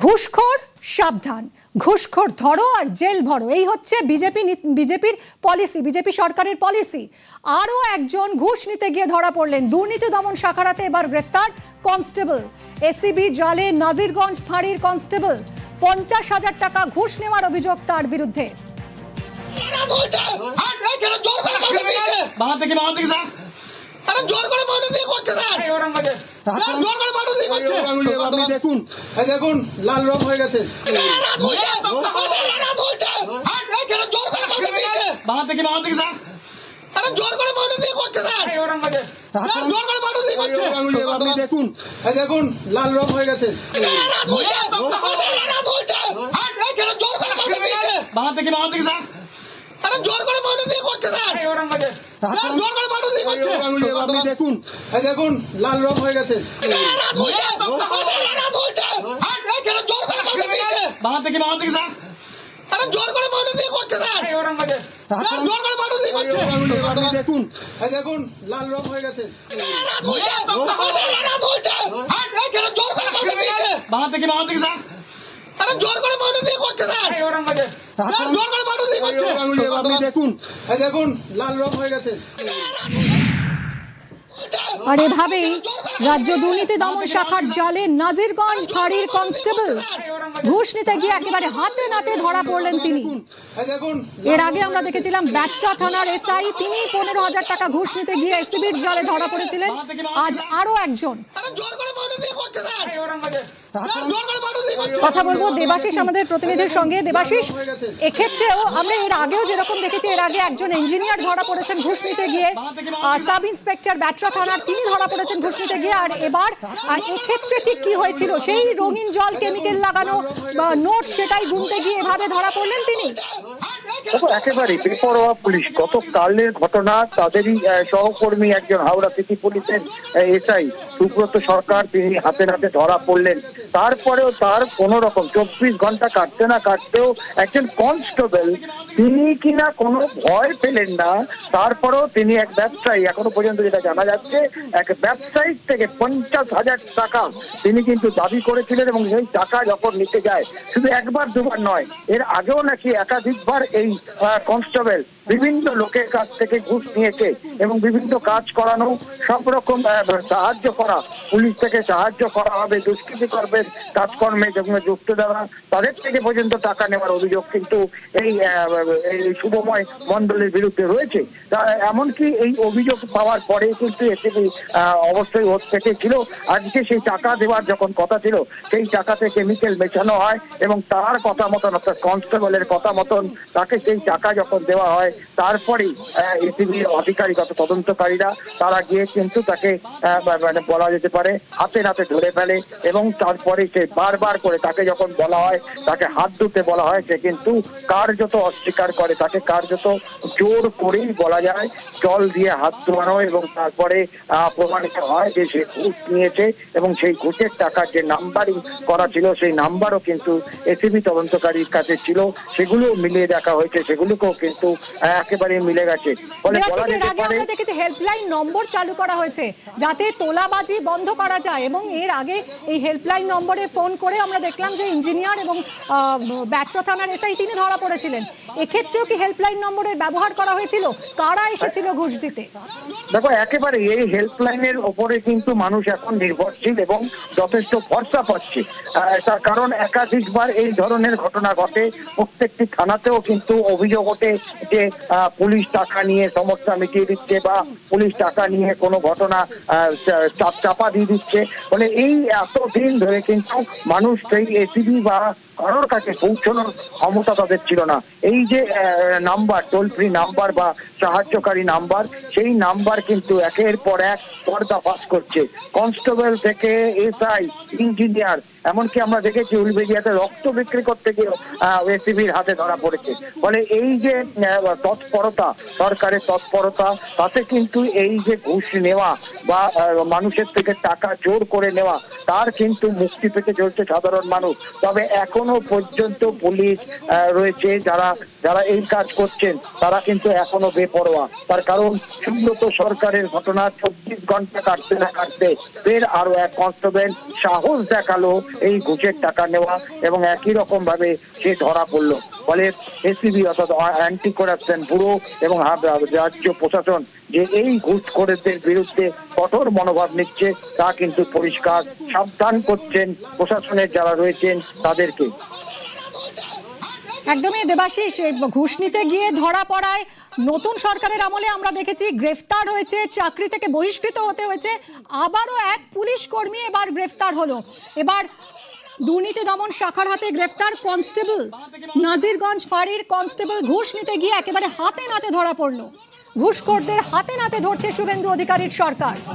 ঘুষখোর সাবধান, ঘুষখোর ধরো আর জেল ভরো, এই হচ্ছে বিজেপির পলিসি, বিজেপি সরকারের পলিসি। আরও একজন ঘুষ নিতে গিয়ে ধরা পড়লেন। দুর্নীতি দমন শাখারাতে এবার গ্রেফতার কনস্টেবল। এসিবি জালে নাজিরগঞ্জ ফাঁড়ির কনস্টেবল। 50,000 টাকা ঘুষ নেওয়ার অভিযোগ তার বিরুদ্ধে। দেখুন দেখুন লাল রং হয়ে গেছে। দেখুন দেখুন লাল রং হয়ে গেছে। দেখুন দেখুন লাল রং হয়ে গেছে। দেখুন দেখুন লাল রং হয়ে গেছে। দেখুন দেখুন লাল রং হয়ে গেছে। আর এভাবেই রাজ্য দুর্নীতি দমন শাখার জালে নাজিরগঞ্জ ফাঁড়ির কনস্টেবল ঘুষ নিতে গিয়ে একেবারে হাতে নাতে ধরা পড়লেন তিনি। এর আগে আমরা দেখেছিলাম ব্যাটরা থানার এসআই, তিনি 15,000 টাকা ঘুষ নিতে গিয়ে এসিবির জালে ধরা পড়েছিলেন। আজ আরো একজন। কথা বলবো দেবাশিস আমাদের প্রতিনিধির সঙ্গে। দেবাশিস, এক্ষেত্রেও আমরা এর আগেও যেরকম দেখেছি, এর আগে একজন ইঞ্জিনিয়ার ধরা পড়েছেন ঘুষ নিতে গিয়ে, সাব ইন্সপেক্টর ব্যাটরা থানার তিনি ধরা পড়েছেন ঘুষ নিতে গিয়ে। আর এবার এক্ষেত্রে ঠিক কি হয়েছিল? সেই রঙিন জল কেমিক্যাল লাগানো নোট সেটাই গুনতে গিয়ে এভাবে ধরা পড়লেন তিনি। দেখো, একেবারে বেপরোয়া পুলিশ। গতকালের ঘটনা, তাদেরই সহকর্মী একজন হাওড়া সিটি পুলিশের এসআই সুব্রত সরকার, তিনি হাতে নাতে ধরা পড়লেন। তারপরেও তার কোন রকম 24 ঘন্টা কাটতে না কাটতেও একজন কনস্টেবল, তিনি কিনা কোনো ভয় পেলেন না। তারপরেও তিনি এক ব্যবসায়ী, এখনো পর্যন্ত যেটা জানা যাচ্ছে, এক ব্যবসায়ী থেকে 50,000 টাকা তিনি কিন্তু দাবি করেছিলেন। এবং সেই টাকা যখন নিতে যায়, শুধু একবার দুবার নয়, এর আগেও নাকি একাধিকবার এই কনস্টেবল বিভিন্ন লোকের কাছ থেকে ঘুষ নিয়েছে এবং বিভিন্ন কাজ করানো, সব রকম সাহায্য করা, পুলিশ থেকে সাহায্য করা হবে, দুষ্কৃতি করবে কাজকর্মে যেগুলো যুক্ত দেওয়া, তাদের থেকে পর্যন্ত টাকা নেওয়ার অভিযোগ কিন্তু এই শুভময় মণ্ডলের বিরুদ্ধে রয়েছে। এমনকি এই অভিযোগ পাওয়ার পরে কিন্তু এসিবি অবশ্যই ওর থেকে ছিল, আজকে সেই টাকা দেওয়ার যখন কথা ছিল, সেই টাকাতে কেমিক্যাল মেশানো হয় এবং তার কথা মতন, অর্থাৎ কনস্টেবলের কথা মতন তাকে সেই টাকা যখন দেওয়া হয়, তারপরেই এসিবির আধিকারিক তদন্তকারীরা তারা গিয়ে কিন্তু তাকে মানে বলা যেতে পারে হাতে নাতে ধরে ফেলে। এবং তারপরে সে বারবার করে তাকে যখন বলা হয়, তাকে হাত ধুতে বলা হয়, সে কিন্তু কার্যত অস্বীকার করে। তাকে কার্যত জোর করেই বলা যায় জল দিয়ে হাত ধোয়ানো, এবং তারপরে প্রমাণিত হয় যে সে ঘুষ নিয়েছে এবং সেই ঘুষের টাকার যে নাম্বারিং করা ছিল, সেই নাম্বারও কিন্তু এসিবি তদন্তকারীর কাছে ছিল। সেগুলো মিলিয়ে দেখা হয়েছে, সেগুলোকেও কিন্তু একেবারে মিলে গেছে। আমরা দেখেছি হেল্পলাইন নম্বর চালু করা হয়েছে যাতে তোলাবাজি বন্ধ করা যায়, এবং এর আগে এই হেল্পলাইন নম্বরে ফোন করে আমরা দেখলাম যে ইঞ্জিনিয়ার এবং ব্যাটরা থানার এসআই তিনি ধরা পড়েছিলেন। এক্ষেত্রেও কি হেল্পলাইন নম্বরের ব্যবহার করা হয়েছিল? কারা এসেছিল ঘুষ দিতে? দেখো, একেবারে এই হেল্পলাইনের ওপরে কিন্তু মানুষ এখন নির্ভরশীল এবং যথেষ্ট ভরসা পাচ্ছে। তার কারণ একাধিকবার এই ধরনের ঘটনা ঘটে। প্রত্যেকটি থানাতেও কিন্তু অভিযোগ ওঠে যে পুলিশ টাকা নিয়ে সমস্যা মিটিয়ে দিচ্ছে বা পুলিশ টাকা নিয়ে কোনো ঘটনা চাপা দিয়ে দিচ্ছে। বলে এই এতদিন ধরে কিন্তু মানুষ সেই এসিবি বা কারোর কাছে পৌঁছানোর ক্ষমতা তাদের ছিল না। এই যে নাম্বার, টোল ফ্রি নাম্বার বা সাহায্যকারী নাম্বার, সেই নাম্বার কিন্তু একের পর এক পর্দাফাশ করছে। কনস্টেবল থেকে এসআই, ইঞ্জিনিয়ার, এমনকি আমরা দেখেছি উলবেড়িয়াতে রক্ত বিক্রি করতে গিয়ে এসিবির হাতে ধরা পড়েছে। ফলে এই যে তৎপরতা, সরকারের তৎপরতা, তাতে কিন্তু এই যে ঘুষ নেওয়া বা মানুষের থেকে টাকা জোর করে নেওয়া, তার কিন্তু মুক্তি পেতে চলছে সাধারণ মানুষ। তবে এখনো পর্যন্ত পুলিশ রয়েছে যারা যারা এই কাজ করছেন, তারা কিন্তু এখনো বেপরোয়া। তার কারণ সুব্রত সরকারের ঘটনা 24 ঘন্টা কাটতে না কাটতে ফের আরো এক কনস্টেবল সাহস দেখালো এই ঘুষের টাকা নেওয়া এবং একই রকম ভাবে সে ধরা পড়লো। ফলে এসিবি অর্থাৎ অ্যান্টি করাপশন ব্যুরো এবং রাজ্য প্রশাসন যে এই ঘুষখোরদের বিরুদ্ধে কঠোর মনোভাব নিচ্ছে তা কিন্তু পরিষ্কার, সাবধান করছেন প্রশাসনের যারা রয়েছেন তাদেরকে। একদমই দেবাশিস, ঘুষ নিতে গিয়ে ধরা পড়ায় নতুন সরকারের আমলে আমরা দেখেছি গ্রেফতার হয়েছে, চাকরি থেকে বহিষ্কৃত হতে হয়েছে, আবারও এক পুলিশ কর্মী এবার গ্রেফতার হলো। এবার দুর্নীতি দমন শাখার হাতে গ্রেফতার কনস্টেবল নাজিরগঞ্জ ফাঁড়ির কনস্টেবল ঘুষ নিতে গিয়ে একেবারে হাতে নাতে ধরা পড়লো। ঘুষখোরদের হাতে নাতে ধরছে শুভেন্দু অধিকারীর সরকার।